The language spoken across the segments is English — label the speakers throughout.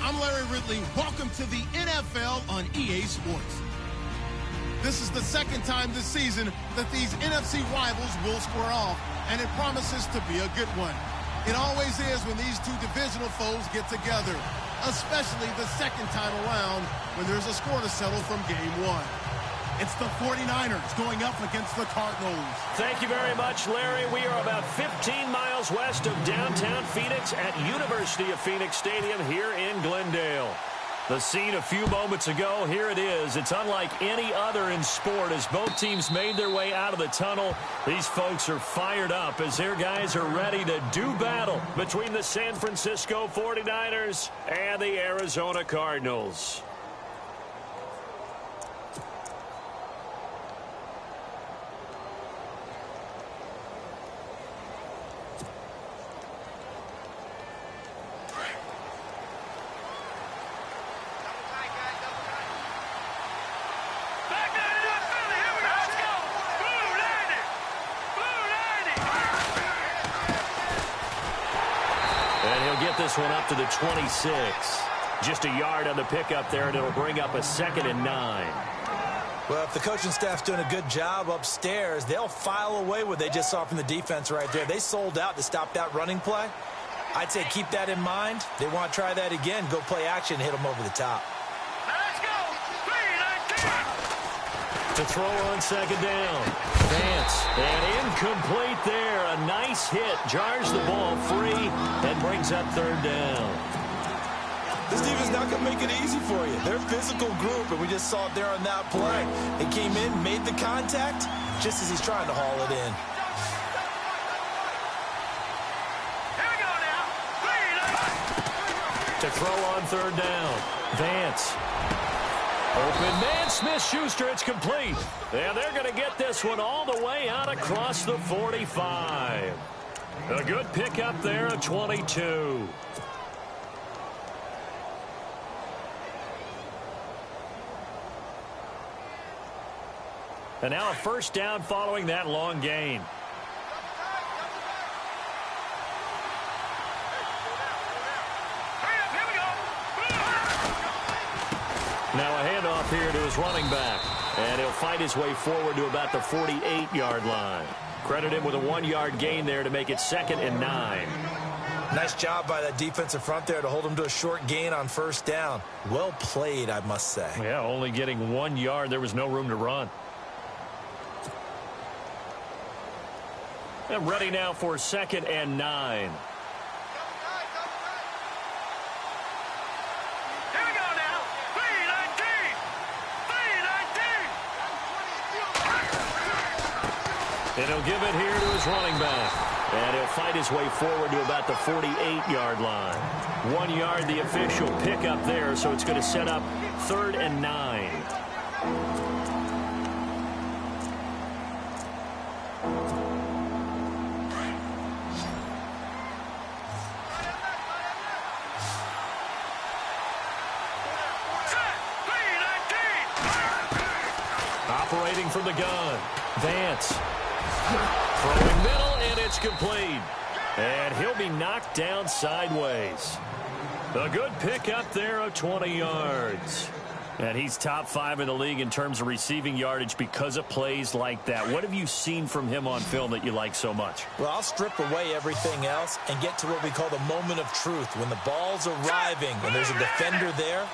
Speaker 1: I'm Larry Ridley. Welcome to the NFL on EA Sports. This is the second time this season that these NFC rivals will square off, and it promises to be a good one. It always is when these two divisional foes get together, especially the second time around when there's a score to settle from game one. It's the 49ers going up against the Cardinals.
Speaker 2: Thank you very much, Larry. We are about 15 miles west of downtown Phoenix at University of Phoenix Stadium here in Glendale. The scene a few moments ago, here it is. It's unlike any other in sport as both teams made their way out of the tunnel. These folks are fired up as their guys are ready to do battle between the San Francisco 49ers and the Arizona Cardinals. This one up to the 26. Just a yard on the pickup there, and it'll bring up a 2nd and 9.
Speaker 3: Well, if the coaching staff's doing a good job upstairs, they'll file away what they just saw from the defense right there. They sold out to stop that running play. I'd say keep that in mind. They want to try that again. Go play action and hit them over the top.
Speaker 2: Let's go. To throw on 2nd down. Vance, and incomplete there. A nice hit. Jars the ball free and brings up 3rd down.
Speaker 3: This defense not going to make it easy for you. They're a physical group, and we just saw it there on that play. They came in, made the contact, just as he's trying to haul it in.
Speaker 2: Here we go now. To throw on 3rd down. Vance. Open man, Smith-Schuster, it's complete. And they're going to get this one all the way out across the 45. A good pickup there at 22. And now a 1st down following that long gain. Now a handoff here to his running back. And he'll fight his way forward to about the 48-yard line. Credit him with a 1-yard gain there to make it 2nd and 9.
Speaker 3: Nice job by that defensive front there to hold him to a short gain on 1st down. Well played, I must say.
Speaker 2: Yeah, only getting 1 yard. There was no room to run. And ready now for 2nd and 9. And he'll give it here to his running back. And he'll fight his way forward to about the 48-yard line. 1 yard, the official pickup there, so it's going to set up 3rd and 9. Operating from the gun, Vance. Throwing middle, and it's complete. And he'll be knocked down sideways. A good pickup there of 20 yards. And he's top 5 in the league in terms of receiving yardage because of plays like that. What have you seen from him on film that you like so much?
Speaker 3: Well, I'll strip away everything else and get to what we call the moment of truth. When the ball's arriving and there's a defender there,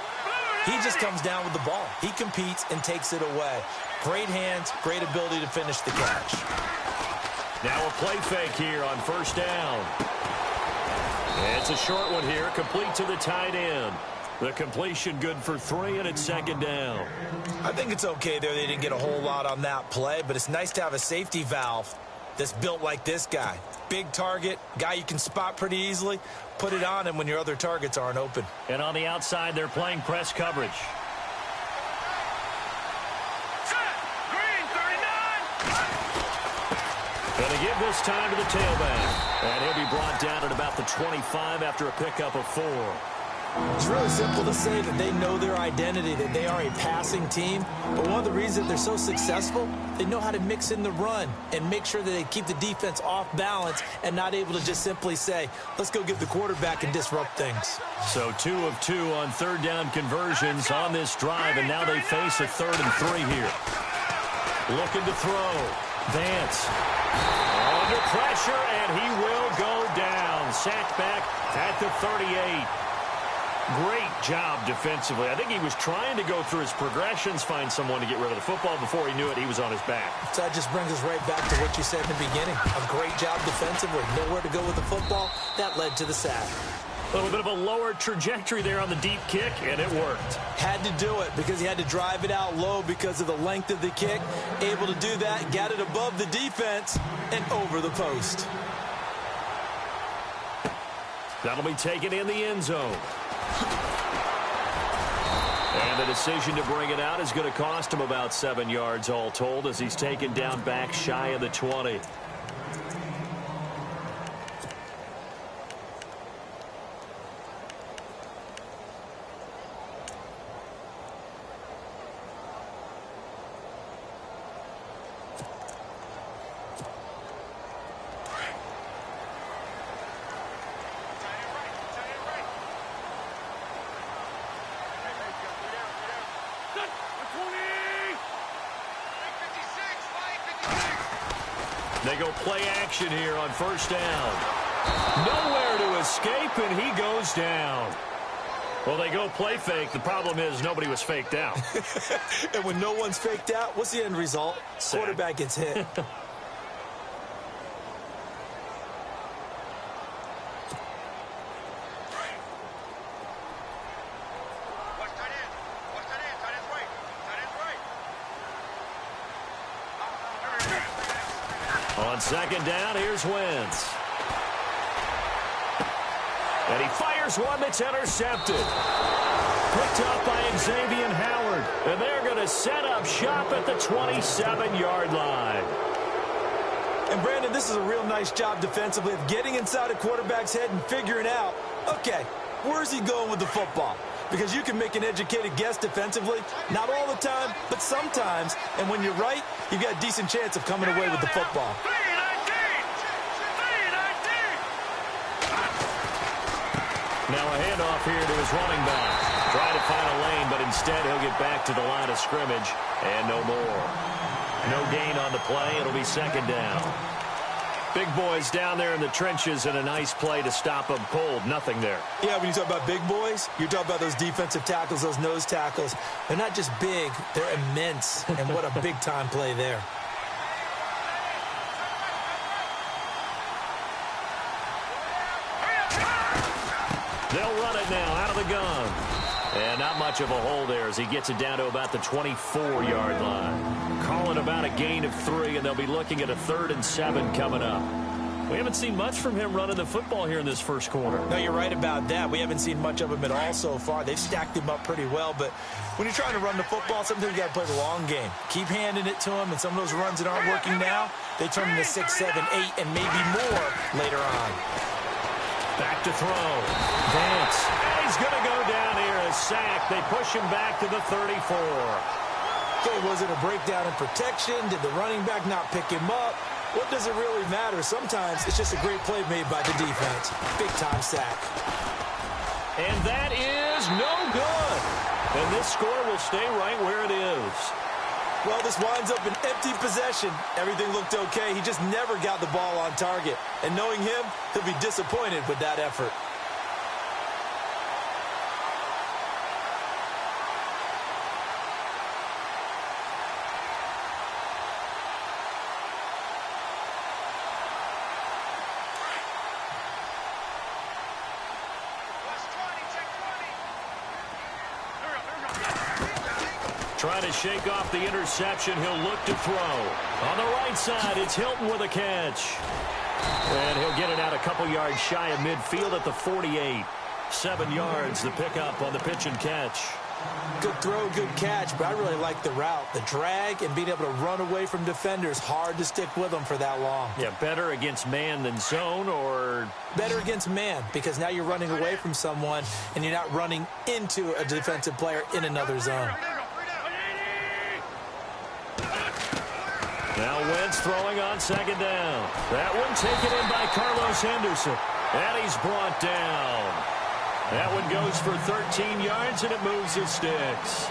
Speaker 3: he just comes down with the ball. He competes and takes it away. Great hands, great ability to finish the catch.
Speaker 2: Now a play fake here on 1st down. It's a short one here, complete to the tight end. The completion good for 3, and it's 2nd down.
Speaker 3: I think it's okay there. They didn't get a whole lot on that play, but it's nice to have a safety valve that's built like this guy. Big target, guy you can spot pretty easily. Put it on him when your other targets aren't open.
Speaker 2: And on the outside, they're playing press coverage. Going to give this time to the tailback. And he'll be brought down at about the 25 after a pickup of 4.
Speaker 3: It's really simple to say that they know their identity, that they are a passing team. But one of the reasons they're so successful, they know how to mix in the run and make sure that they keep the defense off balance and not able to just simply say, let's go get the quarterback and disrupt things.
Speaker 2: So 2 of 2 on third down conversions on this drive, and now they face a 3rd and 3 here. Looking to throw. Vance. Under pressure, and he will go down. Sacked back at the 38. Great job defensively. I think he was trying to go through his progressions, find someone to get rid of the football. Before he knew it, he was on his back.
Speaker 3: So that just brings us right back to what you said in the beginning. A great job defensively. Nowhere to go with the football. That led to the sack.
Speaker 2: A little bit of a lower trajectory there on the deep kick, and it worked.
Speaker 3: Had to do it because he had to drive it out low because of the length of the kick. Able to do that, got it above the defense, and over the post.
Speaker 2: That'll be taken in the end zone. And the decision to bring it out is going to cost him about 7 yards all told as he's taken down back shy of the 20. They go play action here on first down. Nowhere to escape, and he goes down. Well, they go play fake. The problem is nobody was faked out.
Speaker 3: And when no one's faked out, what's the end result?
Speaker 2: Sack.
Speaker 3: Quarterback gets hit.
Speaker 2: On second down, here's Wentz. And he fires one that's intercepted. Picked up by Xavier Howard. And they're going to set up shop at the 27-yard line.
Speaker 3: And, Brandon, this is a real nice job defensively of getting inside a quarterback's head and figuring out, okay, where's he going with the football? Because you can make an educated guess defensively, not all the time, but sometimes. And when you're right, you've got a decent chance of coming away with the football.
Speaker 2: Now a handoff here to his running back. Trying to find a lane, but instead he'll get back to the line of scrimmage. And no more. No gain on the play. It'll be second down. Big boys down there in the trenches, and a nice play to stop them cold. Nothing there.
Speaker 3: Yeah, when you talk about big boys, you're talking about those defensive tackles, those nose tackles. They're not just big, they're immense. And what a big-time play there.
Speaker 2: They'll run it now out of the gun. And not much of a hole there as he gets it down to about the 24-yard line. Calling about a gain of 3, and they'll be looking at a 3rd and 7 coming up. We haven't seen much from him running the football here in this first quarter.
Speaker 3: No, you're right about that. We haven't seen much of him at all so far. They've stacked him up pretty well, but when you're trying to run the football, sometimes you got to play the long game. Keep handing it to him, and some of those runs that aren't working now, they turn into 6, 7, 8, and maybe more later on.
Speaker 2: Back to throw. Vance. And he's going to go down here. A sack. They push him back to the 34.
Speaker 3: Okay, was it a breakdown in protection? Did the running back not pick him up? What does it really matter? Sometimes it's just a great play made by the defense. Big-time sack.
Speaker 2: And that is no good. And this score will stay right where it is.
Speaker 3: Well, this winds up an empty possession. Everything looked okay. He just never got the ball on target. And knowing him, he'll be disappointed with that effort.
Speaker 2: Trying to shake off the interception. He'll look to throw. On the right side, it's Hilton with a catch. And he'll get it out a couple yards shy of midfield at the 48. 7 yards, the pickup on the pitch and catch.
Speaker 3: Good throw, good catch, but I really like the route. The drag and being able to run away from defenders, hard to stick with them for that long.
Speaker 2: Yeah, better against man than zone, or?
Speaker 3: Better against man, because now you're running away from someone and you're not running into a defensive player in another zone.
Speaker 2: Now Wentz throwing on second down. That one taken in by Carlos Henderson. And he's brought down. That one goes for 13 yards, and it moves his sticks.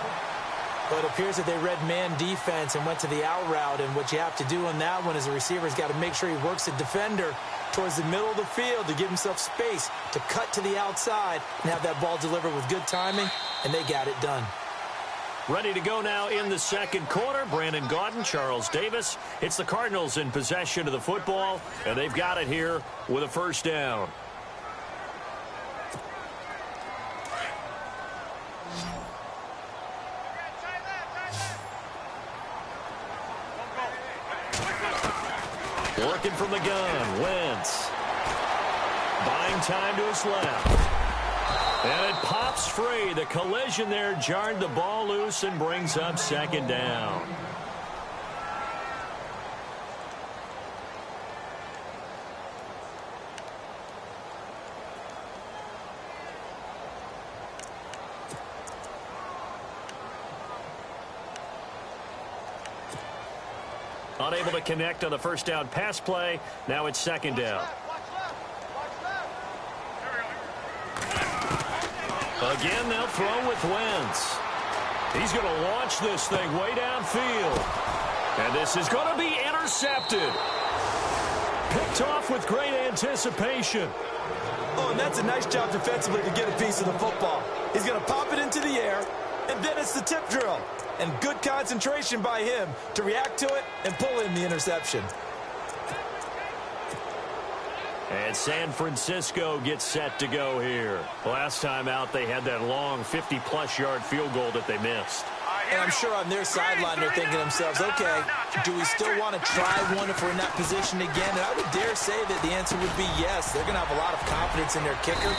Speaker 3: But it appears that they read man defense and went to the out route, and what you have to do on that one is the receiver's got to make sure he works the defender towards the middle of the field to give himself space to cut to the outside and have that ball delivered with good timing, and they got it done.
Speaker 2: Ready to go now in the second quarter. Brandon Gaudin, Charles Davis. It's the Cardinals in possession of the football, and they've got it here with a first down. Working from the gun, Wentz. Buying time to his left. And it pops free. The collision there jarred the ball loose and brings up second down. Unable to connect on the first down pass play. Now it's second down. Again, they'll throw with Wentz. He's going to launch this thing way downfield. And this is going to be intercepted. Picked off with great anticipation.
Speaker 3: Oh, and that's a nice job defensively to get a piece of the football. He's going to pop it into the air, and then it's the tip drill. And good concentration by him to react to it and pull in the interception.
Speaker 2: And San Francisco gets set to go here. Last time out, they had that long 50-plus yard field goal that they missed.
Speaker 3: And I'm sure on their sideline they're thinking to themselves, okay, do we still want to try one if we're in that position again? And I would dare say that the answer would be yes. They're going to have a lot of confidence in their kicker.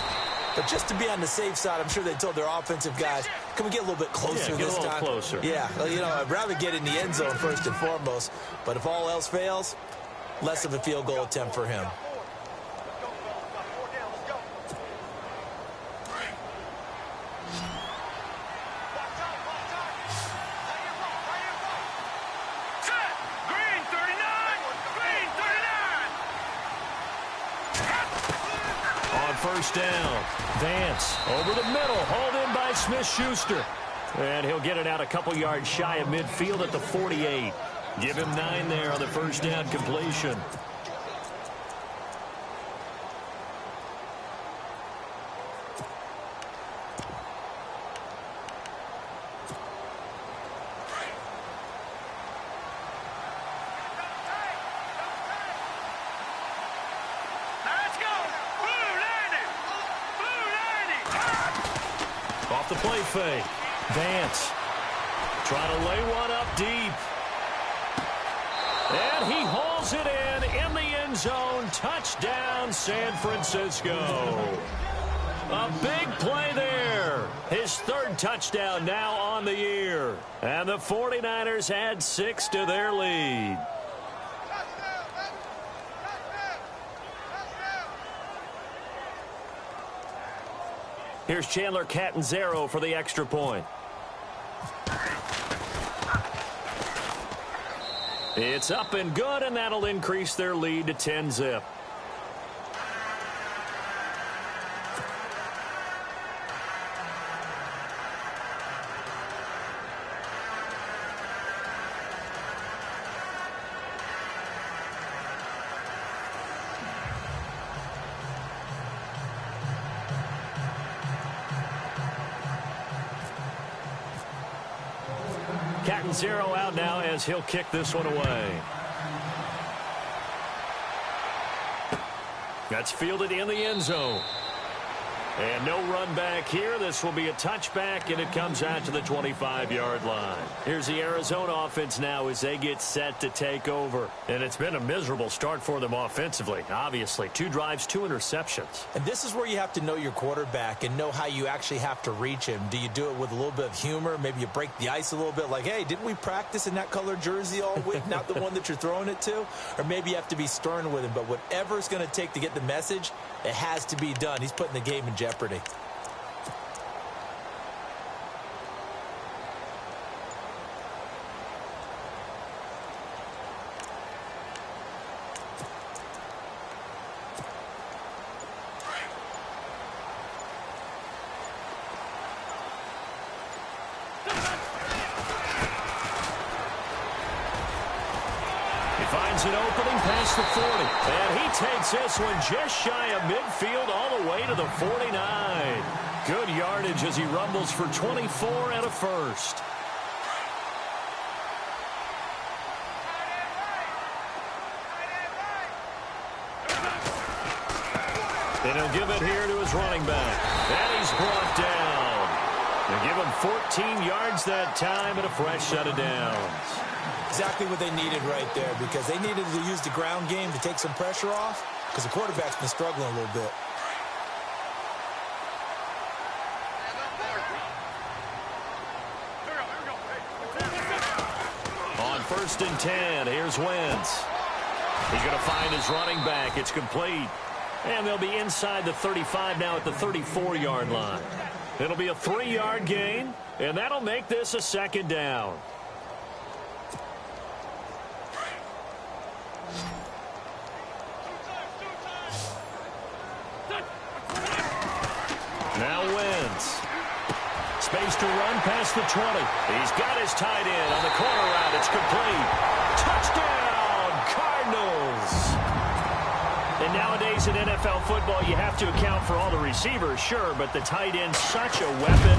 Speaker 3: But just to be on the safe side, I'm sure they told their offensive guys, can we get a little bit closer this time?
Speaker 2: Get a little closer.
Speaker 3: Yeah, well, you know, I'd rather get in the end zone first and foremost. But if all else fails, less of a field goal attempt for him.
Speaker 2: First down. Vance over the middle, hauled in by Smith-Schuster. And he'll get it out a couple yards shy of midfield at the 48. Give him 9 there on the first down completion. Off the play fake. Vance trying to lay one up deep. And he hauls it in the end zone. Touchdown, San Francisco. A big play there. His third touchdown now on the year. And the 49ers add 6 to their lead. Here's Chandler Catanzaro for the extra point. It's up and good, and that'll increase their lead to 10-zip. Catanzaro out now as he'll kick this one away. That's fielded in the end zone. And no run back here. This will be a touchback, and it comes out to the 25-yard line. Here's the Arizona offense now as they get set to take over. And it's been a miserable start for them offensively, obviously. 2 drives, 2 interceptions.
Speaker 3: And this is where you have to know your quarterback and know how you actually have to reach him. Do you do it with a little bit of humor? Maybe you break the ice a little bit like, hey, didn't we practice in that color jersey all week, not the one that you're throwing it to? Or maybe you have to be stern with him. But whatever it's going to take to get the message, it has to be done. He's putting the game in jeopardy.
Speaker 2: Finds an opening past the 40. And he takes this one just shy of midfield all the way to the 49. Good yardage as he rumbles for 24 and a first. And he'll give it here to his running back. And he's brought down. They give him 14 yards that time and a fresh set of downs.
Speaker 3: Exactly what they needed right there, because they needed to use the ground game to take some pressure off, because the quarterback's been struggling a little bit.
Speaker 2: On 1st and 10, here's Wentz. He's going to find his running back. It's complete. And they'll be inside the 35 now at the 34-yard line. It'll be a 3-yard gain, and that'll make this a 2nd down. Now Wentz. Space to run past the 20. He's got his tight end on the corner route. It's complete. Touchdown, Cardinals. And nowadays in NFL football, you have to account for all the receivers, sure, but the tight end's such a weapon,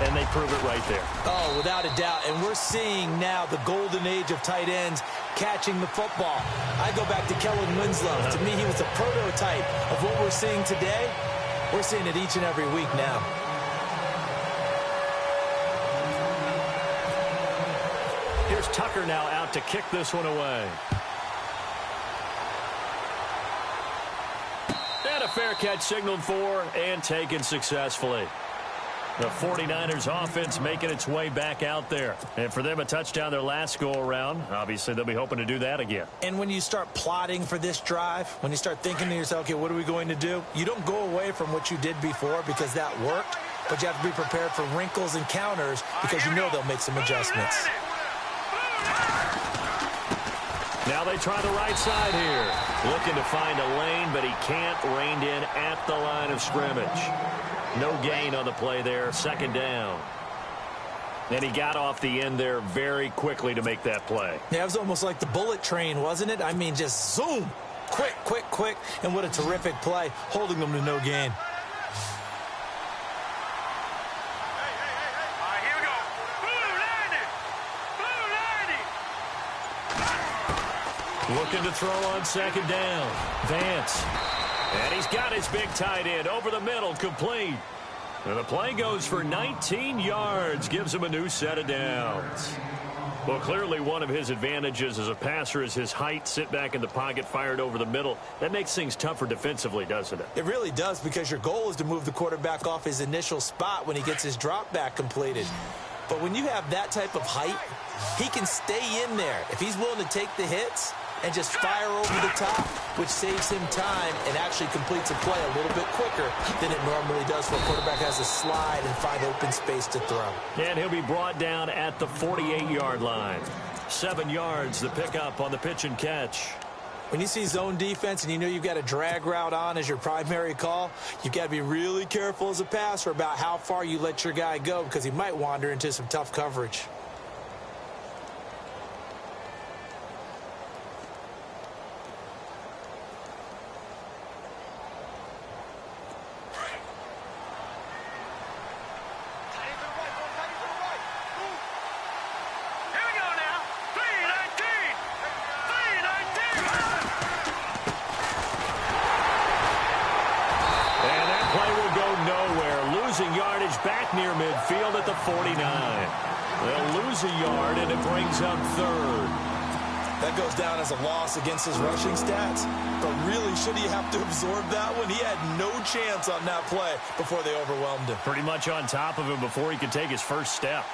Speaker 2: and they prove it right there.
Speaker 3: Oh, without a doubt. And we're seeing now the golden age of tight ends catching the football. I go back to Kellen Winslow. To me, he was a prototype of what we're seeing today. We're seeing it each and every week now.
Speaker 2: Here's Tucker now out to kick this one away. And a fair catch signaled for and taken successfully. The 49ers offense making its way back out there. And for them, a touchdown their last go-around. Obviously, they'll be hoping to do that again.
Speaker 3: And when you start plotting for this drive, when you start thinking to yourself, okay, what are we going to do? You don't go away from what you did before because that worked, but you have to be prepared for wrinkles and counters because you know they'll make some adjustments.
Speaker 2: Now they try the right side here. Looking to find a lane, but he can't. Reined in at the line of scrimmage. No gain on the play there. 2nd down. And he got off the end there very quickly to make that play.
Speaker 3: Yeah, it was almost like the bullet train, wasn't it? I mean, just zoom. Quick, quick, quick. And what a terrific play, holding them to no gain.
Speaker 2: Looking to throw on 2nd down. Vance. And he's got his big tight end over the middle, complete. And the play goes for 19 yards, gives him a new set of downs. Well, clearly one of his advantages as a passer is his height, sit back in the pocket, fired over the middle. That makes things tougher defensively, doesn't it?
Speaker 3: It really does, because your goal is to move the quarterback off his initial spot when he gets his drop back completed. But when you have that type of height, he can stay in there. If he's willing to take the hits and just fire over the top, which saves him time and actually completes a play a little bit quicker than it normally does when a quarterback has to slide and find open space to throw.
Speaker 2: And he'll be brought down at the 48-yard line. 7 yards, the pickup on the pitch and catch.
Speaker 3: When you see zone defense and you know you've got a drag route on as your primary call, you've got to be really careful as a passer about how far you let your guy go, because he might wander into some tough coverage.
Speaker 2: lose a yard, and it brings up third.
Speaker 3: That goes down as a loss against his rushing stats. But really, should he have to absorb that one? He had no chance on that play before they overwhelmed him.
Speaker 2: Pretty much on top of him before he could take his first step.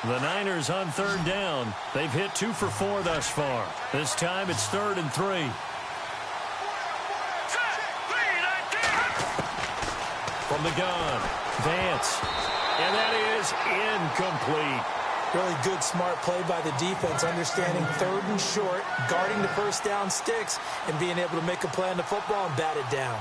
Speaker 2: The Niners on third down. They've hit 2 for 4 thus far. This time it's 3rd and 3. From the gun, Vance. And that is incomplete.
Speaker 3: Really good, smart play by the defense, understanding 3rd and short, guarding the first down sticks, and being able to make a play on the football and bat it down.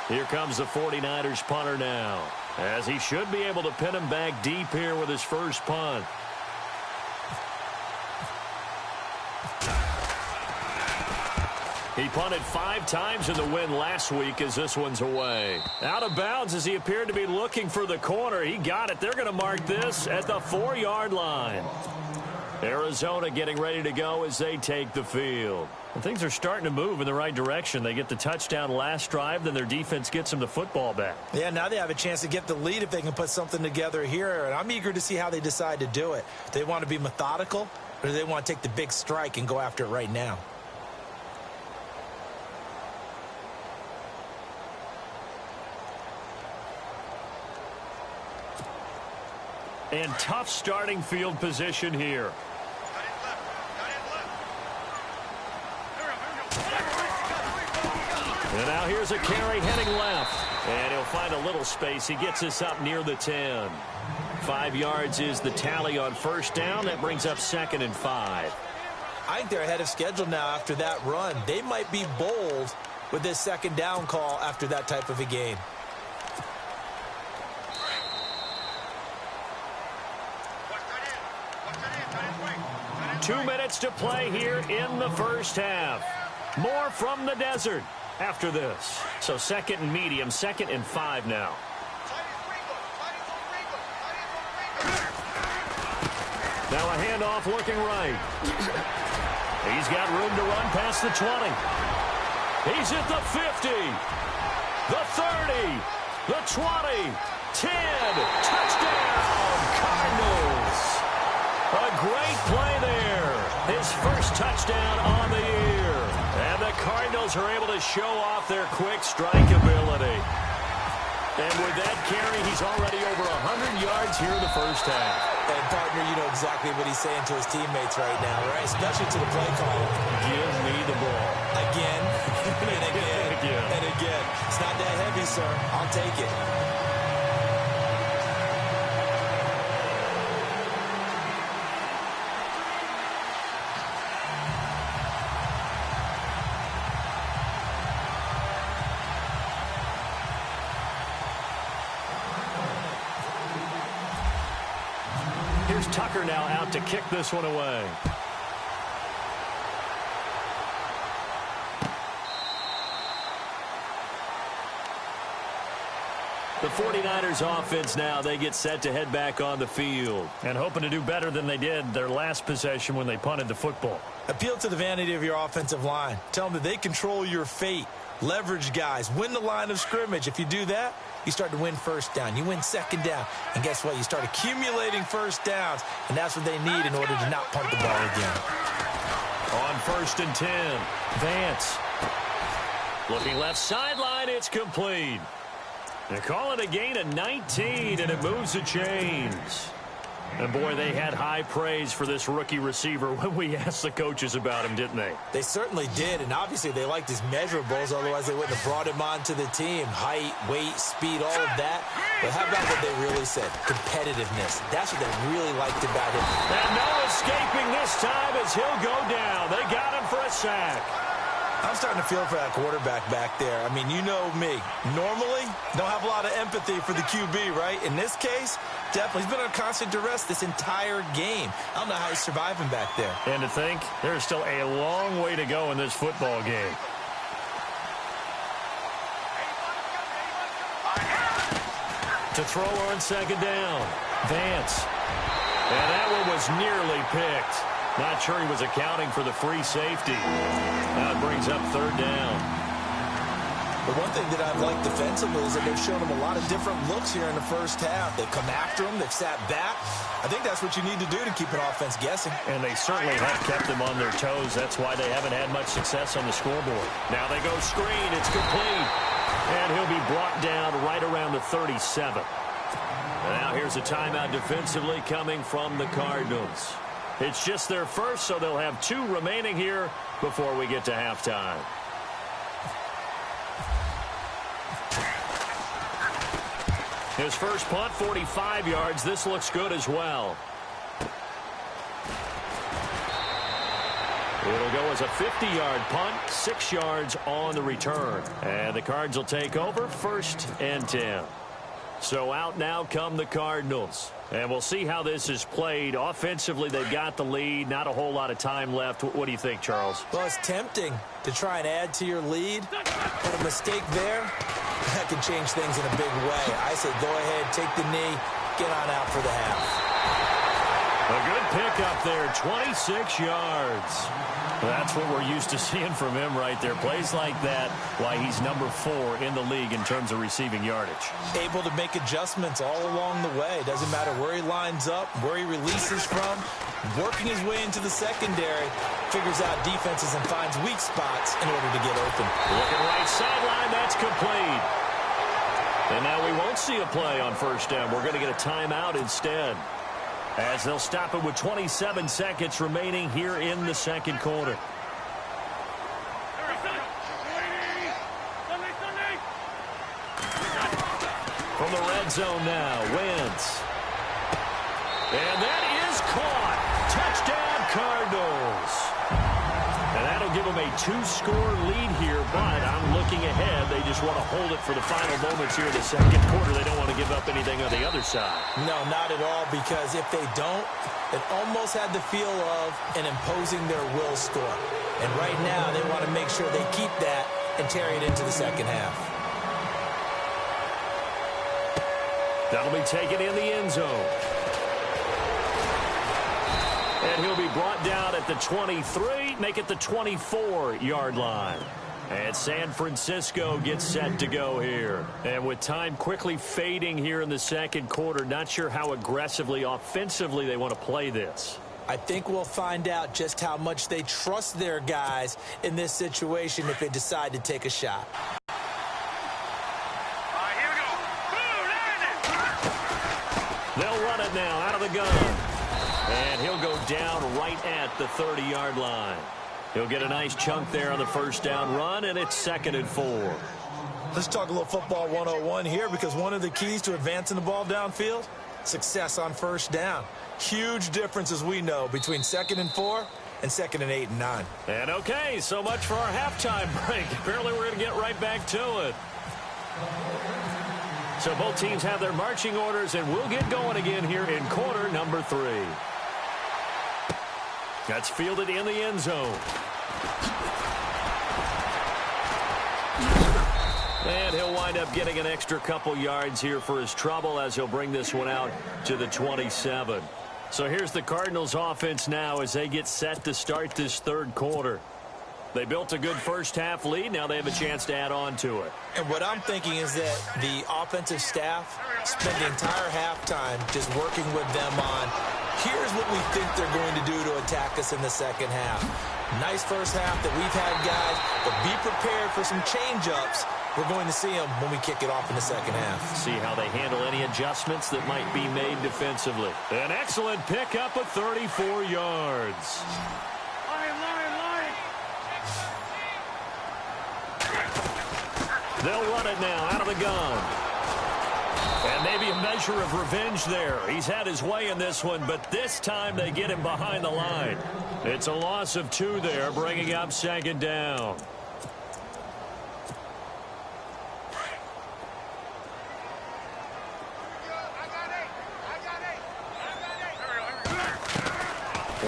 Speaker 2: Here comes the 49ers punter now, as he should be able to pin him back deep here with his first punt. He punted 5 times in the win last week as this one's away. Out of bounds as he appeared to be looking for the corner. He got it. They're going to mark this at the 4-yard line. Arizona getting ready to go as they take the field. And things are starting to move in the right direction. They get the touchdown last drive, then their defense gets them the football back. Yeah, now they have a chance to get the lead if they can put something together here. And I'm eager to see how they decide to do it. Do they want to be methodical, or do they want to take the big strike and go after it right now? And tough starting field position here. And now here's a carry heading left. And he'll find a little space. He gets us up near the 10. 5 yards is the tally on first down. That brings up 2nd and 5. I think they're ahead of schedule now after that run. They might be bold with this 2nd down call after that type of a game. 2 minutes to play here in the first half. More from the desert after this. So 2nd and medium, 2nd and 5 now. Now a handoff looking right. He's got room to run past the 20. He's at the 50, the 30, the 20, 10. Touchdown, Cardinals. A great play there. His first touchdown on the year. And the Cardinals are able to show off their quick strike ability. And with that carry, he's already over 100 yards here in the first half. And, partner, you know exactly what he's saying to his teammates right now, right? Especially to the play caller. Give me the ball. Again, and again, and again. It's not that heavy, sir. I'll take it. Here's Tucker now out to kick this one away. The 49ers offense now, they get set to head back on the field. And hoping to do better than they did their last possession when they punted the football. Appeal to the vanity of your offensive line. Tell them that they control your fate. Leverage guys. Win the line of scrimmage. If you do that, you start to win first down. You win 2nd down. And guess what? You start accumulating first downs. And that's what they need in order to not punt the ball again. On 1st and 10, Vance. Looking left sideline, it's complete. They call it a gain of 19, and it moves the chains. And, boy, they had high praise for this rookie receiver when we asked the coaches about him, didn't they? They certainly did, and obviously they liked his measurables. Otherwise, they wouldn't have brought him onto the team. Height, weight, speed, all of that. But how about what they really said? Competitiveness. That's what they really liked about him. And no escaping this time as he'll go down. They got him for a sack. I'm starting to feel for that quarterback back there. I mean, you know me. Normally, don't have a lot of empathy for the QB, right? In this case, definitely. He's been under constant duress this entire game. I don't know how he's surviving back there. And to think, there's still a long way to go in this football game. To throw on second down. Vance. And that one was nearly picked. Not sure he was accounting for the free safety. That brings up third down.
Speaker 3: The one thing that I've liked defensively is that they've shown him a lot of different looks here in the first half. They've come after him. They've sat back. I think that's what you need to do to keep an offense guessing.
Speaker 2: And they certainly have kept them on their toes. That's why they haven't had much success on the scoreboard. Now they go screen. It's complete. And he'll be brought down right around the 37. And now here's a timeout defensively coming from the Cardinals. It's just their first, so they'll have 2 remaining here before we get to halftime. His first punt, 45 yards. This looks good as well. It'll go as a 50-yard punt, 6 yards on the return. And the Cards will take over, 1st and 10. So out now come the Cardinals. And we'll see how this is played. Offensively, they've got the lead. Not a whole lot of time left. What do you think, Charles?
Speaker 3: Well, it's tempting to try and add to your lead. But a mistake there, that could change things in a big way. I say go ahead, take the knee, get on out for the half.
Speaker 2: A good pickup there, 26 yards. That's what we're used to seeing from him right there. Plays like that, why he's number 4 in the league in terms of receiving yardage.
Speaker 3: Able to make adjustments all along the way. Doesn't matter where he lines up, where he releases from. Working his way into the secondary, figures out defenses and finds weak spots in order to get open.
Speaker 2: Looking right sideline, that's complete. And now we won't see a play on first down. We're going to get a timeout instead, as they'll stop it with 27 seconds remaining here in the second quarter. From the red zone now, Wentz. And that is caught. Touchdown, Cardinals. And that'll give them a 2-score lead here, but I'm looking ahead. They just want to hold it for the final moments here in the second quarter. They don't want to give up anything on the other side.
Speaker 3: No, not at all, because if they don't, it almost had the feel of an imposing their will score. And right now, they want to make sure they keep that and carry it into the second half.
Speaker 2: That'll be taken in the end zone. And he'll be brought down at the 23, make it the 24-yard line. And San Francisco gets set to go here. And with time quickly fading here in the second quarter, not sure how aggressively, offensively they want to play this.
Speaker 3: I think we'll find out just how much they trust their guys in this situation if they decide to take a shot.
Speaker 2: They'll run it now out of the gun. And he'll go down right at the 30-yard line. He'll get a nice chunk there on the first down run, and it's 2nd and 4.
Speaker 3: Let's talk a little football 101 here, because one of the keys to advancing the ball downfield, success on first down. Huge difference, as we know, between 2nd and 4 and 2nd and 8 and 9.
Speaker 2: And okay, so much for our halftime break. Apparently we're going to get right back to it. So both teams have their marching orders, and we'll get going again here in quarter number 3. That's fielded in the end zone. And he'll wind up getting an extra couple yards here for his trouble, as he'll bring this one out to the 27. So here's the Cardinals offense now as they get set to start this third quarter. They built a good first half lead. Now they have a chance to add on to it.
Speaker 3: And what I'm thinking is that the offensive staff spent the entire halftime just working with them on, here's what we think they're going to do to attack us in the second half. Nice first half that we've had, guys, but be prepared for some change-ups. We're going to see them when we kick it off in the second half.
Speaker 2: See how they handle any adjustments that might be made defensively. An excellent pickup of 34 yards. They'll run it now out of the gun. And maybe a measure of revenge there. He's had his way in this one, but this time they get him behind the line. It's a loss of 2 there, bringing up 2nd down.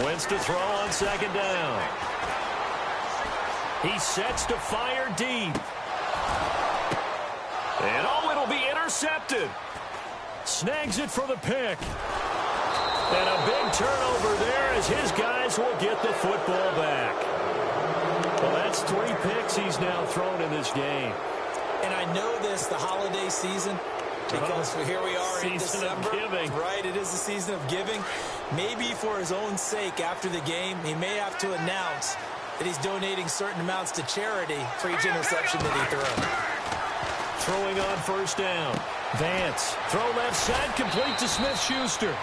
Speaker 2: Wentz to throw on 2nd down. He sets to fire deep. And oh, it'll be intercepted. snags it for the pick. And a big turnover there as his guys will get the football back. Well, that's 3 picks he's now thrown in this game.
Speaker 3: And I know this, the holiday season, because here we are in December.
Speaker 2: Season of giving.
Speaker 3: Right, it is the season of giving. Maybe for his own sake after the game, he may have to announce that he's donating certain amounts to charity for each interception that he throws.
Speaker 2: Throwing on first down. Vance, throw left side, complete to Smith-Schuster.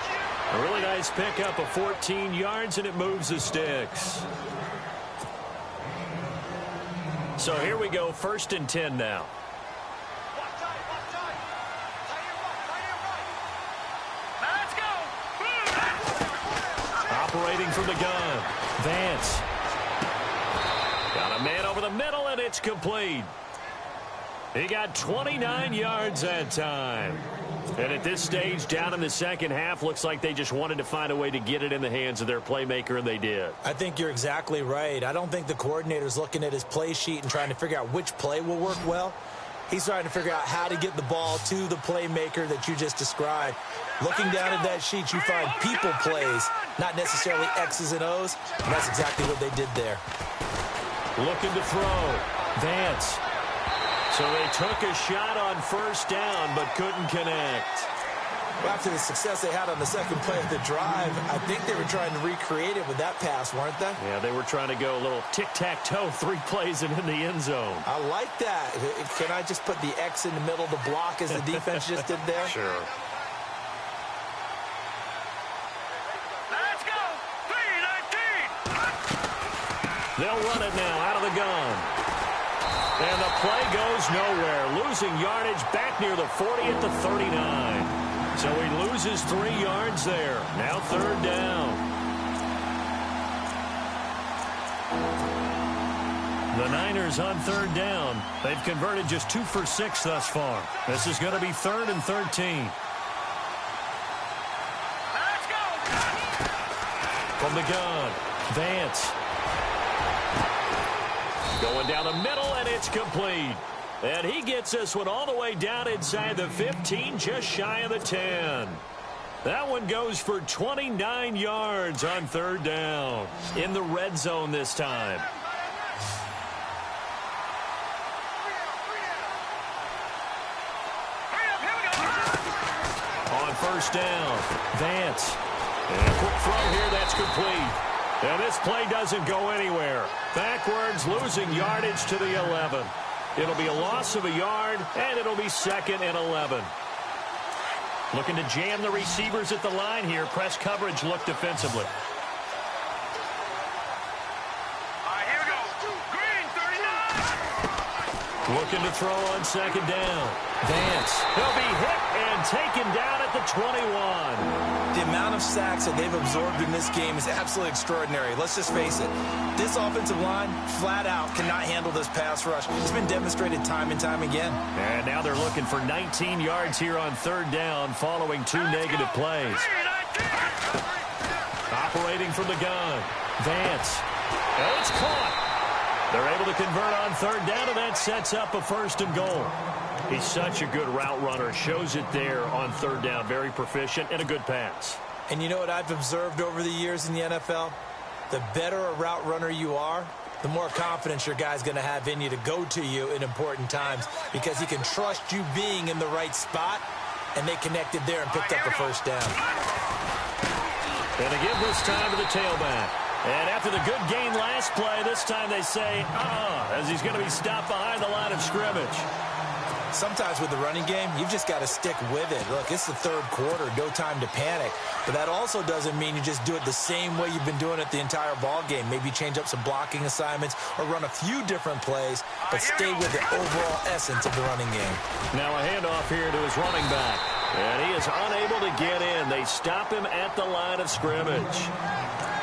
Speaker 2: A really nice pickup of 14 yards, and it moves the sticks. So here we go, 1st and 10 now. Operating from the gun. Vance. Got a man over the middle, and it's complete. He got 29 yards that time. And at this stage, down in the second half, looks like they just wanted to find a way to get it in the hands of their playmaker, and they did.
Speaker 3: I think you're exactly right. I don't think the coordinator's looking at his play sheet and trying to figure out which play will work well. He's trying to figure out how to get the ball to the playmaker that you just described. Looking down at that sheet, you find people plays, not necessarily X's and O's. And that's exactly what they did there.
Speaker 2: Looking to throw. Vance. So they took a shot on first down, but couldn't connect.
Speaker 3: Well, after the success they had on the second play of the drive, I think they were trying to recreate it with that pass, weren't they?
Speaker 2: Yeah, they were trying to go a little tic-tac-toe, 3 plays and in the end zone.
Speaker 3: I like that. Can I just put the X in the middle to block as the defense just did there?
Speaker 2: Sure.
Speaker 4: Let's go! 3-19!
Speaker 2: They'll run it now out of the gun. And the play goes nowhere. Losing yardage back near the 40 at the 39. So he loses 3 yards there. Now 3rd down. The Niners on 3rd down. They've converted just 2 for 6 thus far. This is going to be 3rd and 13.
Speaker 4: Let's go!
Speaker 2: From the gun, Vance. Going down the middle, and it's complete. And he gets this one all the way down inside the 15, just shy of the 10. That one goes for 29 yards on 3rd down. In the red zone this time. On first down, Vance. And a quick throw here, that's complete. And this play doesn't go anywhere. Backwards, losing yardage to the 11. It'll be a loss of a yard, and it'll be 2nd and 11. Looking to jam the receivers at the line here. Press coverage look defensively.
Speaker 4: Here we go. Green, 39!
Speaker 2: Looking to throw on 2nd down. Vance. He'll be hit and taken down at the 21.
Speaker 3: The amount of sacks that they've absorbed in this game is absolutely extraordinary. Let's just face it. This offensive line, flat out, cannot handle this pass rush. It's been demonstrated time and time again.
Speaker 2: And now they're looking for 19 yards here on 3rd down following 2 negative plays. Operating from the gun. Vance. And it's caught. They're able to convert on 3rd down, and that sets up a 1st and goal. He's such a good route runner. Shows it there on 3rd down. Very proficient and a good pass.
Speaker 3: And you know what I've observed over the years in the NFL? The better a route runner you are, the more confidence your guy's going to have in you to go to you in important times because he can trust you being in the right spot, and they connected there and picked up the 1st down.
Speaker 2: And they give this time to the tailback. And after the good gain last play, this time they say, as he's going to be stopped behind the line of scrimmage.
Speaker 3: Sometimes with the running game, you've just got to stick with it. Look, it's the 3rd quarter, no time to panic. But that also doesn't mean you just do it the same way you've been doing it the entire ball game. Maybe change up some blocking assignments or run a few different plays, but stay with the overall essence of the running game.
Speaker 2: Now a handoff here to his running back. And he is unable to get in. They stop him at the line of scrimmage.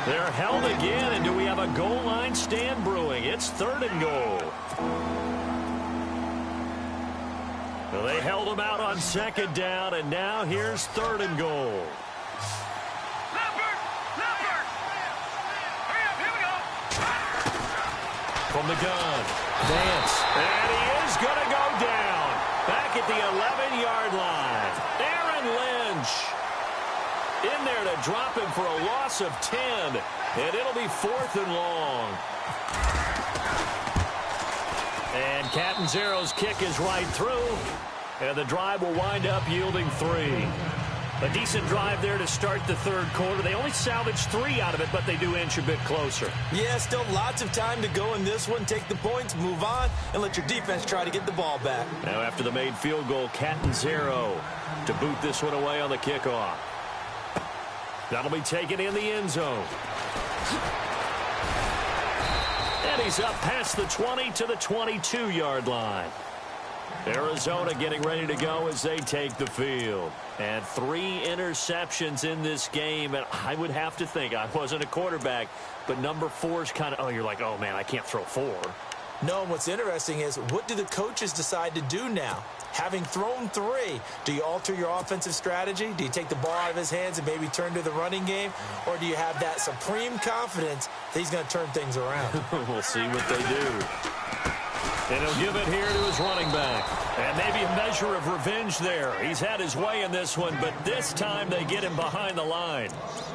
Speaker 2: They're held again, and do we have a goal line stand brewing? It's 3rd and goal. Well, they held him out on 2nd down, and now here's 3rd and goal.
Speaker 4: Leopard! Hurry up, here we go!
Speaker 2: From the gun, Vance. And he is going to go down. Back at the 11-yard line. Aaron Lynn In there to drop him for a loss of 10. And it'll be 4th and long. And Catanzaro's kick is right through. And the drive will wind up yielding 3. A decent drive there to start the third quarter. They only salvaged 3 out of it, but they do inch a bit closer.
Speaker 3: Yeah, still lots of time to go in this one. Take the points, move on, and let your defense try to get the ball back.
Speaker 2: Now after the made field goal, Catanzaro to boot this one away on the kickoff. That'll be taken in the end zone. And he's up past the 20 to the 22-yard line. Arizona getting ready to go as they take the field. And 3 interceptions in this game. And I would have to think, I wasn't a quarterback, but number 4 is kind of, you're like, oh, man, I can't throw 4.
Speaker 3: No, and what's interesting is, what do the coaches decide to do now? Having thrown 3, do you alter your offensive strategy? Do you take the ball out of his hands and maybe turn to the running game? Or do you have that supreme confidence that he's going to turn things around?
Speaker 2: We'll see what they do. And he'll give it here to his running back. And maybe a measure of revenge there. He's had his way in this one, but this time they get him behind the line.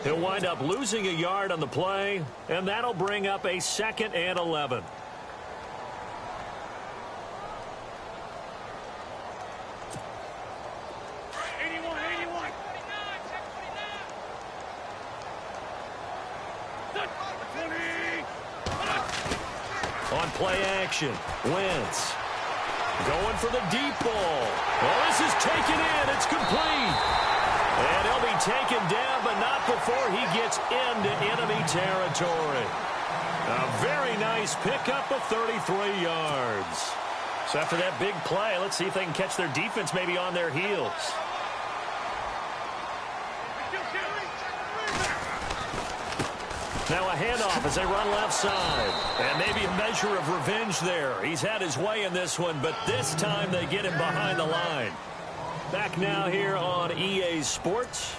Speaker 2: He'll wind up losing a yard on the play, and that'll bring up a 2nd and 11. On play action, Wentz going for the deep ball. Well, this is taken in. It's complete. And he'll be taken down, but not before he gets into enemy territory. A very nice pickup of 33 yards. So after that big play, let's see if they can catch their defense maybe on their heels. Now a handoff as they run left side. And maybe a measure of revenge there. He's had his way in this one, but this time they get him behind the line. Back now here on EA Sports.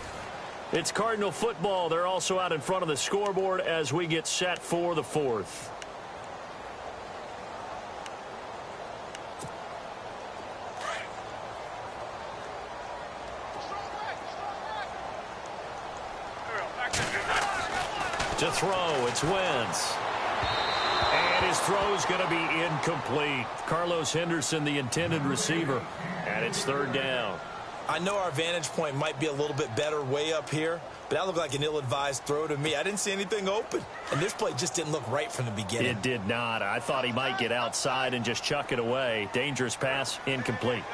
Speaker 2: It's Cardinal football. They're also out in front of the scoreboard as we get set for the 4th. To throw, it's Wentz. And his throw's going to be incomplete. Carlos Henderson, the intended receiver. And it's 3rd down.
Speaker 3: I know our vantage point might be a little bit better way up here, but that looked like an ill-advised throw to me. I didn't see anything open. And this play just didn't look right from the beginning.
Speaker 2: It did not. I thought he might get outside and just chuck it away. Dangerous pass, incomplete.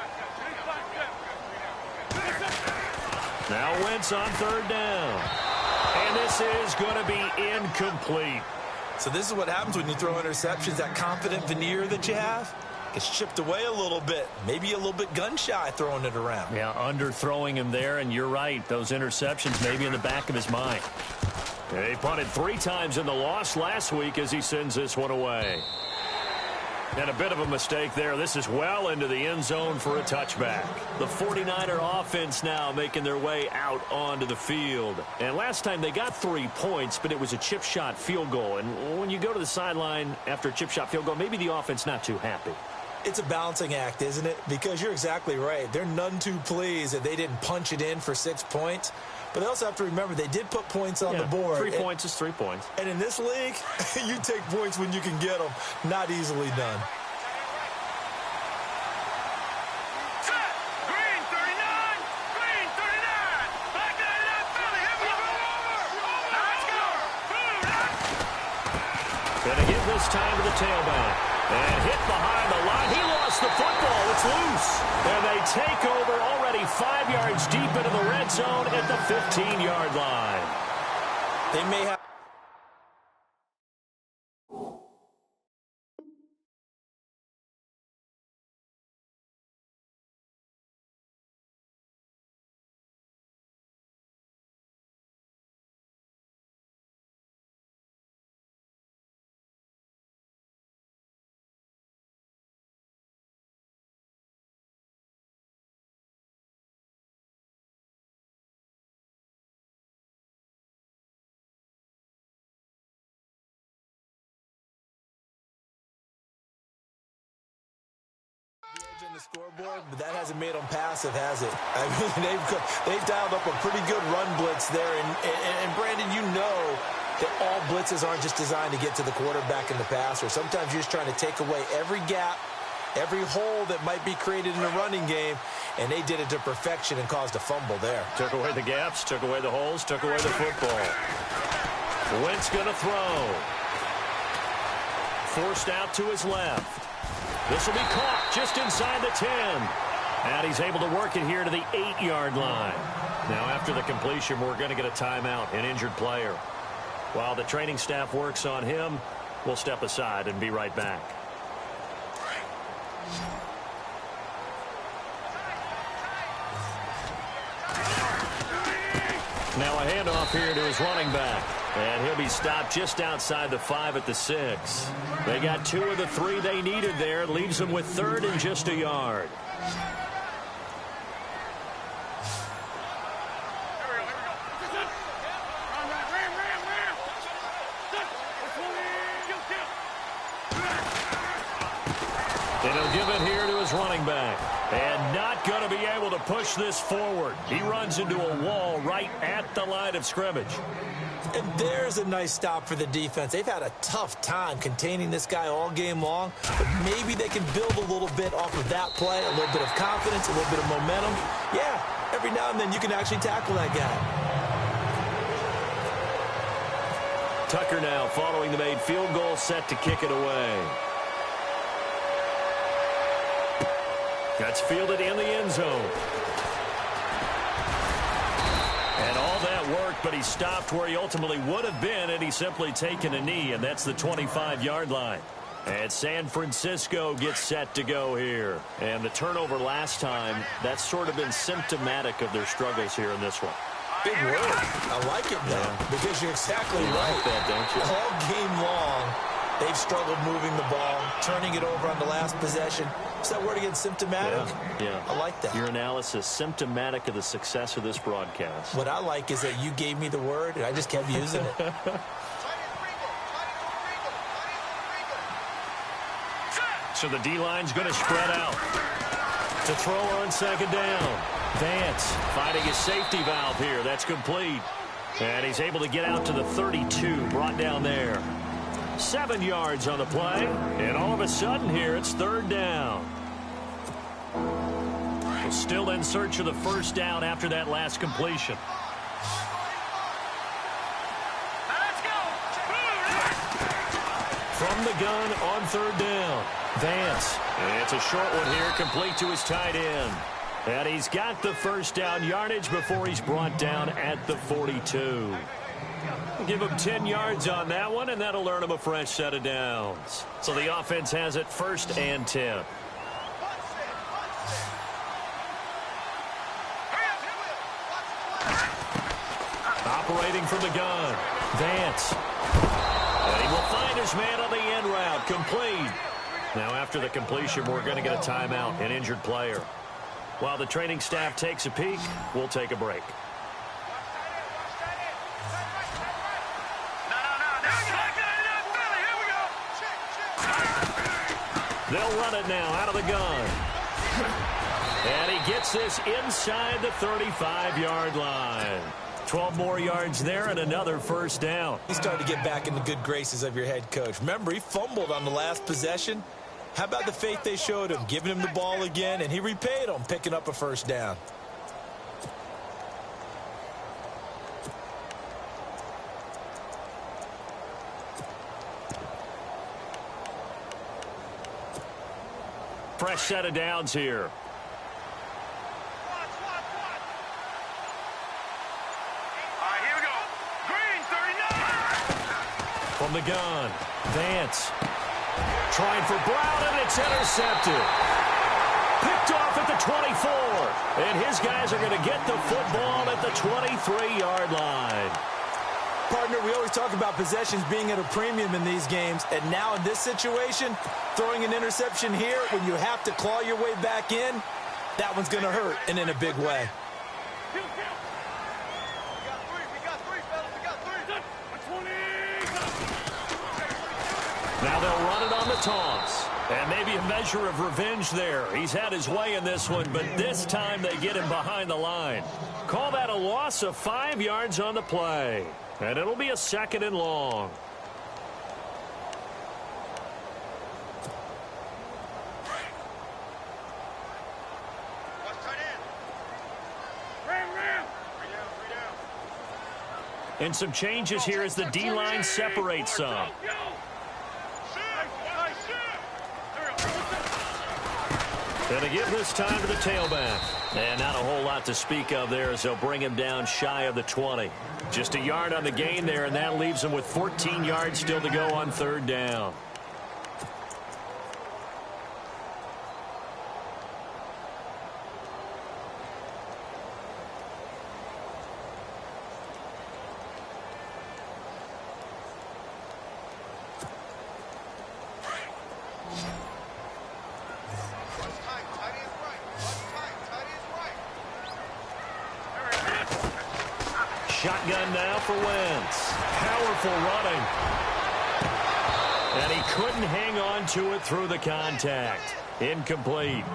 Speaker 2: Now Wentz on 3rd down. And this is going to be incomplete.
Speaker 3: So this is what happens when you throw interceptions. That confident veneer that you have gets chipped away a little bit. Maybe a little bit gun-shy throwing it around.
Speaker 2: Yeah, underthrowing him there, and you're right. Those interceptions maybe in the back of his mind. He punted 3 times in the loss last week as he sends this one away. And a bit of a mistake there. This is well into the end zone for a touchback. The 49er offense now making their way out onto the field. And last time they got 3 points, but it was a chip shot field goal. And when you go to the sideline after a chip shot field goal, maybe the offense not too happy.
Speaker 3: It's a balancing act, isn't it? Because you're exactly right. They're none too pleased that they didn't punch it in for 6 points. But they also have to remember they did put points on the board.
Speaker 2: 3 points is 3 points.
Speaker 3: And in this league, you take points when you can get them. Not easily done.
Speaker 4: Set. Green 39. Green 39. Back in that Philly. Here we go. Now let's go.
Speaker 2: Gonna give this time to the tailback. And hit behind the line. He lost the football. It's loose. And they take over already 5 yards deep into the red zone at the 15-yard line.
Speaker 3: They may have in the scoreboard, but that hasn't made them passive, has it? I mean, they've dialed up a pretty good run blitz there. And Brandon, you know that all blitzes aren't just designed to get to the quarterback and the passer. Sometimes you're just trying to take away every gap, every hole that might be created in a running game, and they did it to perfection and caused a fumble there.
Speaker 2: Took away the gaps, took away the holes, took away the football. Wentz going to throw. Forced out to his left. This will be caught just inside the 10. And he's able to work it here to the 8-yard line. Now, after the completion, we're going to get a timeout, an injured player. While the training staff works on him, we'll step aside and be right back. Now a handoff here to his running back. And he'll be stopped just outside the 5 at the 6. They got 2 of the 3 they needed there. Leaves them with 3rd and just a yard. And he'll give it here to his running back. And not going to be able to push this forward. He runs into a wall right at the line of scrimmage.
Speaker 3: And there's a nice stop for the defense. They've had a tough time containing this guy all game long, but maybe they can build a little bit off of that play, a little bit of confidence, a little bit of momentum. Yeah, every now and then you can actually tackle that guy.
Speaker 2: Tucker now following the made field goal, set to kick it away. That's fielded in the end zone. And all that work, but he stopped where he ultimately would have been, and he's simply taken a knee, and that's the 25-yard line. And San Francisco gets set to go here. And the turnover last time, that's sort of been symptomatic of their struggles here in this one.
Speaker 3: Big word. I like it, though, because you're exactly right.
Speaker 2: Like that, don't you?
Speaker 3: All game long, they've struggled moving the ball, turning it over on the last possession. What's that word again? Symptomatic?
Speaker 2: Yeah.
Speaker 3: I like that.
Speaker 2: Your analysis, symptomatic of the success of this broadcast.
Speaker 3: What I like is that you gave me the word, and I just kept using it.
Speaker 2: So the D-line's going to spread out. To throw on second down. Vance finding his safety valve here. That's complete. And he's able to get out to the 32, brought down there. 7 yards on the play, and all of a sudden here it's 3rd down. Still in search of the first down after that last completion. From the gun on 3rd down. Vance. And it's a short one here, complete to his tight end. And he's got the first down yardage before he's brought down at the 42. Give him 10 yards on that one, and that'll earn him a fresh set of downs. So the offense has it 1st and 10. Operating from the gun. Vance. And he will find his man on the end route. Complete. Now after the completion, we're going to get a timeout, an injured player. While the training staff takes a peek, we'll take a break. They'll run it now out of the gun. And he gets this inside the 35-yard line. 12 more yards there and another first down.
Speaker 3: He's starting to get back in the good graces of your head coach. Remember, he fumbled on the last possession. How about the faith they showed him, giving him the ball again, and he repaid them, picking up a first down.
Speaker 2: Fresh set of downs here.
Speaker 4: Here we go. Green, 39.
Speaker 2: From the gun, Vance. Trying for Brown, and it's intercepted. Picked off at the 24. And his guys are going to get the football at the 23-yard line.
Speaker 3: Partner, we always talk about possessions being at a premium in these games, and now in this situation, throwing an interception here when you have to claw your way back in, that one's going to hurt, and in a big way.
Speaker 2: Now they'll run it on the toss. And maybe a measure of revenge there. He's had his way in this one, but this time they get him behind the line. Call that a loss of 5 yards on the play. And it'll be a 2nd and long. And some changes here as the D-line separates some. And to give this time to the tailback. And not a whole lot to speak of there as they'll bring him down shy of the 20. Just a yard on the gain there, and that leaves him with 14 yards still to go on 3rd down. Shotgun now for Wentz. Powerful running. And he couldn't hang on to it through the contact. Incomplete.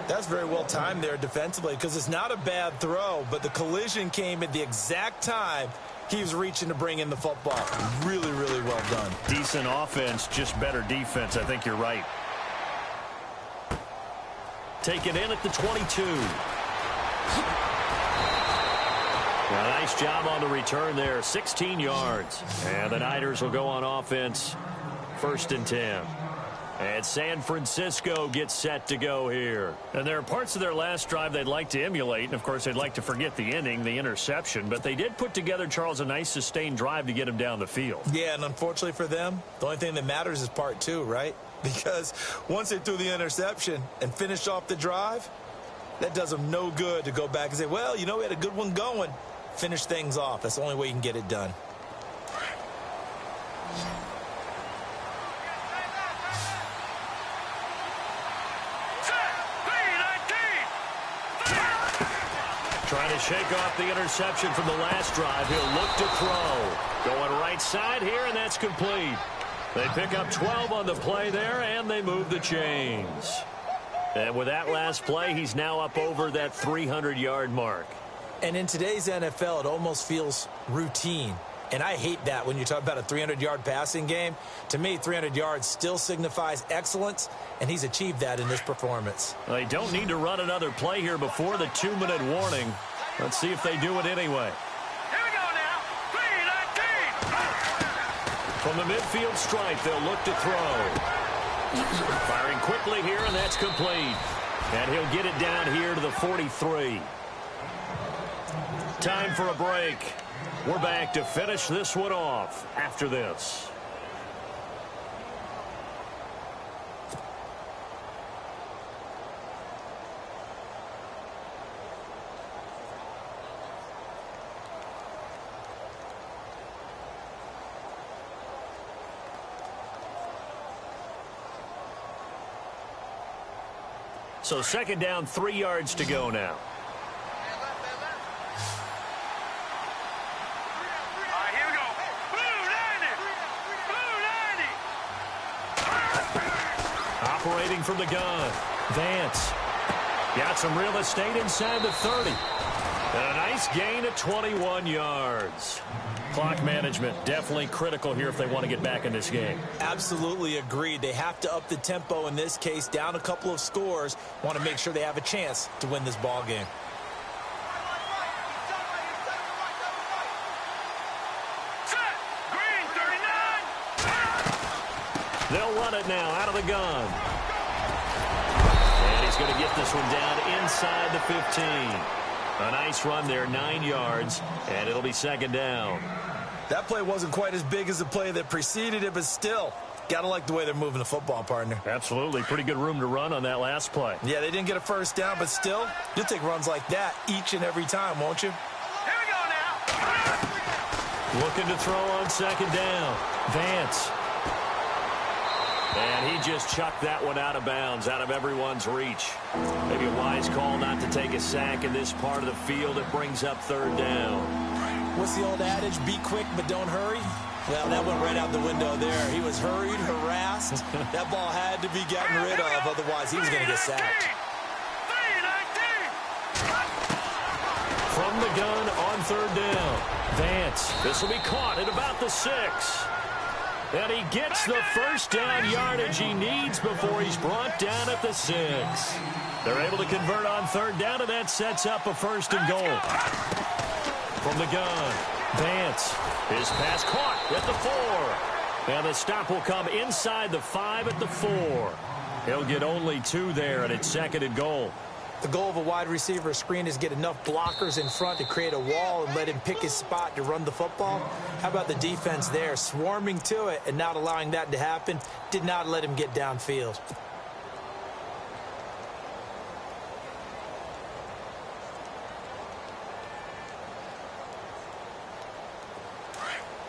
Speaker 3: That's very well timed there defensively because it's not a bad throw, but the collision came at the exact time he was reaching to bring in the football. Really, really well done.
Speaker 2: Decent offense, just better defense. I think you're right. Take it in at the 22. A nice job on the return there, 16 yards. And the Niners will go on offense, 1st and 10. And San Francisco gets set to go here. And there are parts of their last drive they'd like to emulate. And, of course, they'd like to forget the ending, the interception. But they did put together, Charles, a nice sustained drive to get him down the field.
Speaker 3: Yeah, and unfortunately for them, the only thing that matters is part 2, right? Because once they threw the interception and finished off the drive, that does them no good to go back and say, well, you know, we had a good one going. Finish things off. That's the only way you can get it done.
Speaker 2: Trying to shake off the interception from the last drive. He'll look to throw. Going right side here, and that's complete. They pick up 12 on the play there, and they move the chains. And with that last play, he's now up over that 300-yard mark.
Speaker 3: And in today's NFL, it almost feels routine. And I hate that when you talk about a 300-yard passing game. To me, 300 yards still signifies excellence, and he's achieved that in this performance.
Speaker 2: They don't need to run another play here before the 2-minute warning. Let's see if they do it anyway.
Speaker 4: Here we go now. 3-19.
Speaker 2: From the midfield stripe, they'll look to throw. Firing quickly here, and that's complete. And he'll get it down here to the 43. Time for a break. We're back to finish this one off after this. So 2nd down, 3 yards to go now. Operating from the gun. Vance. Got some real estate inside the 30. And a nice gain of 21 yards. Clock management definitely critical here if they want to get back in this game.
Speaker 3: Absolutely agreed. They have to up the tempo in this case, down a couple of scores. Want to make sure they have a chance to win this ball game.
Speaker 2: They'll run it now out of the gun. And he's going to get this one down inside the 15. A nice run there, 9 yards, and it'll be 2nd down.
Speaker 3: That play wasn't quite as big as the play that preceded it, but still, got to like the way they're moving the football, partner.
Speaker 2: Absolutely. Pretty good room to run on that last play.
Speaker 3: Yeah, they didn't get a 1st down, but still, you'll take runs like that each and every time, won't you?
Speaker 4: Here we go now.
Speaker 2: Looking to throw on 2nd down. Vance. And he just chucked that one out of bounds, out of everyone's reach. Maybe a wise call not to take a sack in this part of the field. It brings up 3rd down.
Speaker 3: What's the old adage? Be quick, but don't hurry. Well, that went right out the window there. He was hurried, harassed. That ball had to be gotten rid of, otherwise he was going to get sacked.
Speaker 2: From the gun on third down. Vance, this will be caught at about the 6. And he gets the first down yardage he needs before he's brought down at the 6. They're able to convert on third down, and that sets up a 1st and goal. From the gun, Vance, his pass caught at the 4. And the stop will come inside the 5 at the 4. He'll get only 2 there, and it's 2nd and goal.
Speaker 3: The goal of a wide receiver screen is get enough blockers in front to create a wall and let him pick his spot to run the football. How about the defense there, swarming to it and not allowing that to happen? Did not let him get downfield.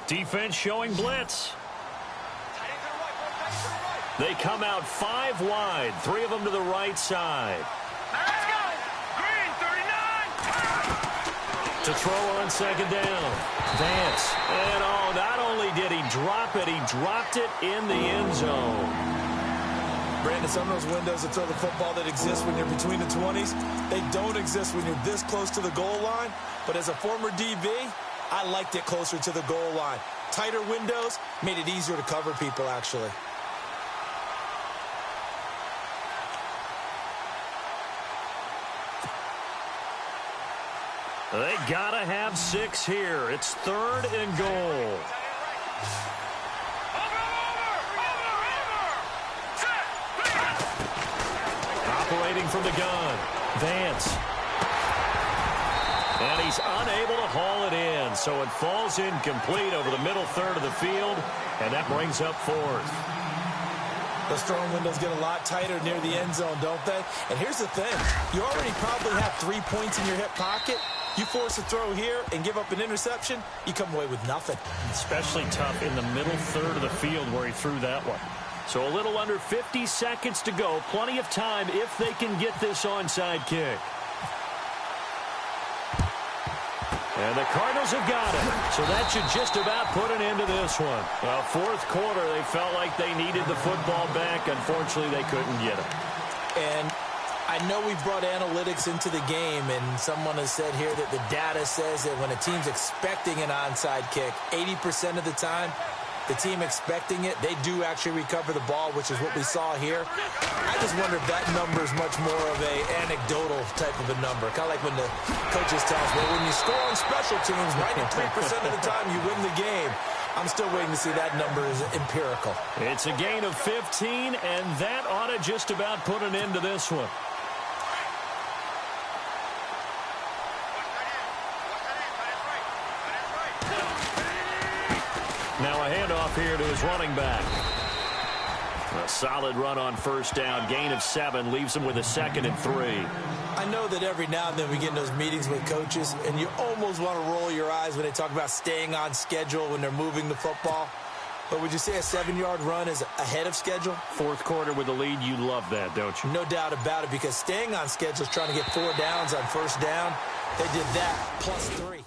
Speaker 2: Defense showing blitz. They come out 5 wide, 3 of them to the right side.
Speaker 4: Let's go. Green 39.
Speaker 2: To throw on 2nd down. Vance. And not only did he drop it, he dropped it in the end zone.
Speaker 3: Brandon, some of those windows to throw the football that exist when you're between the 20s, they don't exist when you're this close to the goal line. But as a former DB, I liked it closer to the goal line. Tighter windows made it easier to cover people, actually.
Speaker 2: They gotta have 6 here. It's 3rd and goal. Operating from the gun, Vance. And he's unable to haul it in, so it falls incomplete over the middle third of the field, and that brings up 4th.
Speaker 3: Those throwing windows get a lot tighter near the end zone, don't they? And here's the thing. You already probably have 3 points in your hip pocket. You force a throw here and give up an interception, you come away with nothing.
Speaker 2: Especially tough in the middle third of the field where he threw that one. So a little under 50 seconds to go. Plenty of time if they can get this onside kick. And the Cardinals have got it. So that should just about put an end to this one. Well, 4th quarter, they felt like they needed the football back. Unfortunately, they couldn't get it.
Speaker 3: And I know we've brought analytics into the game, and someone has said here that the data says that when a team's expecting an onside kick, 80% of the time, the team expecting it, they do actually recover the ball, which is what we saw here. I just wonder if that number is much more of a anecdotal type of a number. Kind of like when the coaches tell us, well, when you score on special teams, 93% of the time you win the game. I'm still waiting to see that number is empirical.
Speaker 2: It's a gain of 15, and that ought to just about put an end to this one. Now a handoff here to his running back. A solid run on 1st down. Gain of 7 leaves him with a 2nd and 3.
Speaker 3: I know that every now and then we get in those meetings with coaches, and you almost want to roll your eyes when they talk about staying on schedule when they're moving the football. But would you say a 7-yard run is ahead of schedule?
Speaker 2: 4th quarter with the lead, you love that, don't you?
Speaker 3: No doubt about it, because staying on schedule is trying to get 4 downs on 1st down. They did that plus 3.